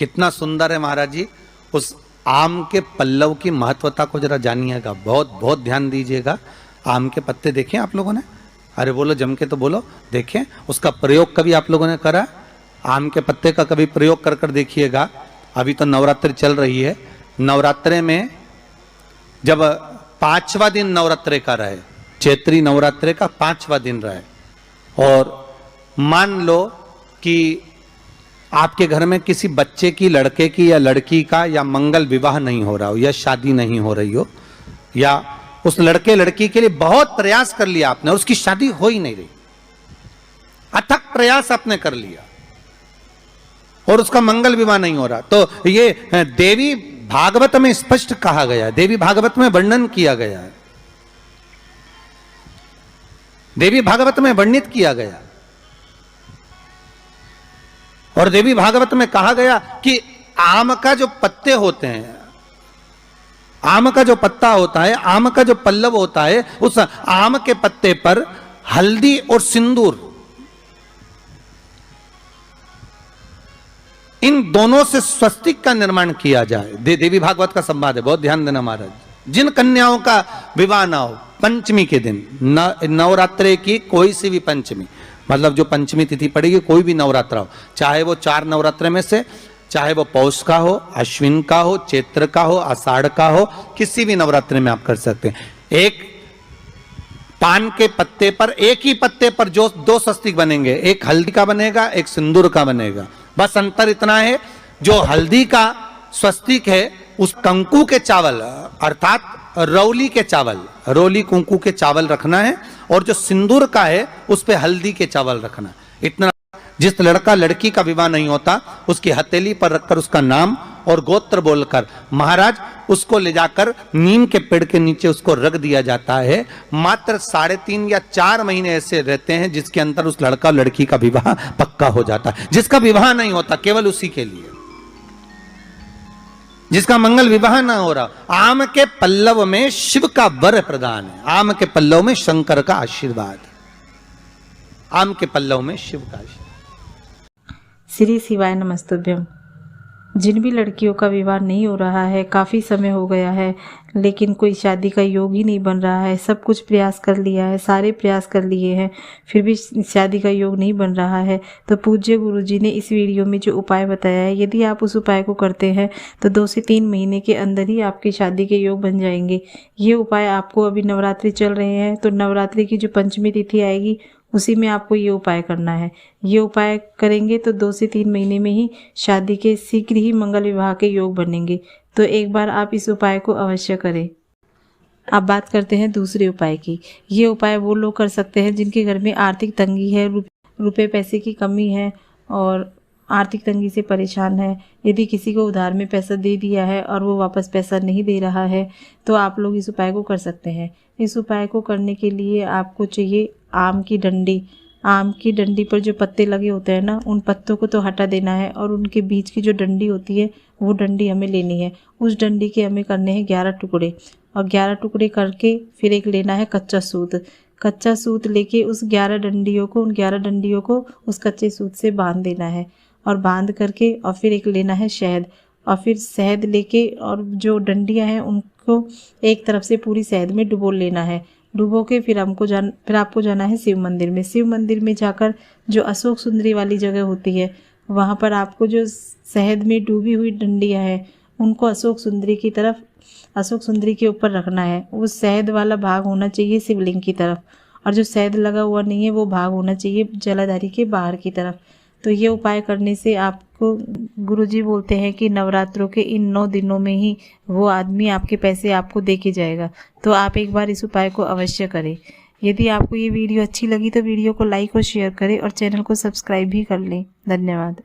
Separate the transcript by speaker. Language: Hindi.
Speaker 1: कितना सुंदर है महाराज जी। उस आम के पल्लव की महत्वता को जरा जानिएगा, बहुत बहुत ध्यान दीजिएगा। आम के पत्ते देखें आप लोगों ने? अरे बोलो जम के तो बोलो। देखें उसका प्रयोग कभी आप लोगों ने करा? आम के पत्ते का कभी प्रयोग कर कर देखिएगा। अभी तो नवरात्रि चल रही है, नवरात्रे में जब 5वां दिन नवरात्रे का रहे, चैत्री नवरात्रे का 5वां दिन रहे, और मान लो कि आपके घर में किसी बच्चे की, लड़के की या लड़की का या मंगल विवाह नहीं हो रहा हो, या शादी नहीं हो रही हो, या उस लड़के लड़की के लिए बहुत प्रयास कर लिया आपने और उसकी शादी हो ही नहीं रही, अथक प्रयास आपने कर लिया और उसका मंगल विवाह नहीं हो रहा, तो ये देवी भागवत में स्पष्ट कहा गया है, देवी भागवत में वर्णन किया गया है, देवी भागवत में वर्णित किया गया। और देवी भागवत में कहा गया कि आम का जो पत्ते होते हैं, आम का जो पत्ता होता है, आम का जो पल्लव होता है, उस आम के पत्ते पर हल्दी और सिंदूर, इन दोनों से स्वस्तिक का निर्माण किया जाए। देवी भागवत का संवाद है, बहुत ध्यान देना महाराज। जिन कन्याओं का विवाह ना हो पंचमी के दिन, नवरात्रे की कोई सी भी पंचमी, मतलब जो पंचमी तिथि पड़ेगी, कोई भी नवरात्रा हो, चाहे वो 4 नवरात्रे में से, चाहे वो पौष का हो, अश्विन का हो, चैत्र का हो, आषाढ़ का हो, किसी भी नवरात्रि में आप कर सकते हैं। एक पान के पत्ते पर, एक ही पत्ते पर जो 2 स्वस्तिक बनेंगे, एक हल्दी का बनेगा, एक सिंदूर का बनेगा। बस अंतर इतना है, जो हल्दी का स्वस्तिक है उस कंकु के चावल, अर्थात रौली के चावल, रौली कुंकू के चावल रखना है, और जो सिंदूर का है उस पे हल्दी के चावल रखना। इतना, जिस लड़का लड़की का विवाह नहीं होता उसकी हथेली पर रखकर उसका नाम और गोत्र बोलकर महाराज उसको ले जाकर नीम के पेड़ के नीचे उसको रख दिया जाता है। मात्र 3.5 या 4 महीने ऐसे रहते हैं जिसके अंदर उस लड़का लड़की का विवाह पक्का हो जाता है। जिसका विवाह नहीं होता केवल उसी के लिए, जिसका मंगल विवाह ना हो रहा, आम के पल्लव में शिव का वर प्रदान है, आम के पल्लव में शंकर का आशीर्वाद, आम के पल्लव में शिव का आशीर्वाद।
Speaker 2: श्री शिवाय नमस्तुभ्यम। जिन भी लड़कियों का विवाह नहीं हो रहा है, काफ़ी समय हो गया है, लेकिन कोई शादी का योग ही नहीं बन रहा है, सब कुछ प्रयास कर लिया है, सारे प्रयास कर लिए हैं, फिर भी शादी का योग नहीं बन रहा है, तो पूज्य गुरुजी ने इस वीडियो में जो उपाय बताया है, यदि आप उस उपाय को करते हैं तो 2 से 3 महीने के अंदर ही आपकी शादी के योग बन जाएंगे। ये उपाय आपको, अभी नवरात्रि चल रहे हैं तो नवरात्रि की जो पंचमी तिथि आएगी उसी में आपको ये उपाय करना है। ये उपाय करेंगे तो 2 से 3 महीने में ही शादी के शीघ्र ही मंगल विवाह के योग बनेंगे। तो एक बार आप इस उपाय को अवश्य करें। अब बात करते हैं दूसरे उपाय की। ये उपाय वो लोग कर सकते हैं जिनके घर में आर्थिक तंगी है, रुपए पैसे की कमी है और आर्थिक तंगी से परेशान है। यदि किसी को उधार में पैसा दे दिया है और वो वापस पैसा नहीं दे रहा है तो आप लोग इस उपाय को कर सकते हैं। इस उपाय को करने के लिए आपको चाहिए आम की डंडी। आम की डंडी पर जो पत्ते लगे होते हैं ना, उन पत्तों को तो हटा देना है और उनके बीच की जो डंडी होती है वो डंडी हमें लेनी है। उस डंडी के हमें करने हैं 11 टुकड़े, और 11 टुकड़े करके फिर एक लेना है कच्चा सूत। कच्चा सूत लेके उस 11 डंडियों को, उन 11 डंडियों को उस कच्चे सूत से बांध देना है, और बांध करके और फिर एक लेना है शहद, और फिर शहद लेके और जो डंडियां हैं उनको एक तरफ से पूरी शहद में डुबो लेना है। डुबो के फिर आपको जाना है शिव मंदिर में। शिव मंदिर में जाकर जो अशोक सुंदरी वाली जगह होती है वहाँ पर आपको जो शहद में डूबी हुई डंडियाँ हैं उनको अशोक सुंदरी की तरफ, अशोक सुंदरी के ऊपर रखना है। उस शहद वाला भाग होना चाहिए शिवलिंग की तरफ, और जो शहद लगा हुआ नहीं है वो भाग होना चाहिए जलाधारी के बाहर की तरफ। तो ये उपाय करने से आपको, गुरुजी बोलते हैं कि नवरात्रों के इन 9 दिनों में ही वो आदमी आपके पैसे आपको दे के जाएगा। तो आप एक बार इस उपाय को अवश्य करें। यदि आपको ये वीडियो अच्छी लगी तो वीडियो को लाइक और शेयर करें और चैनल को सब्सक्राइब भी कर लें। धन्यवाद।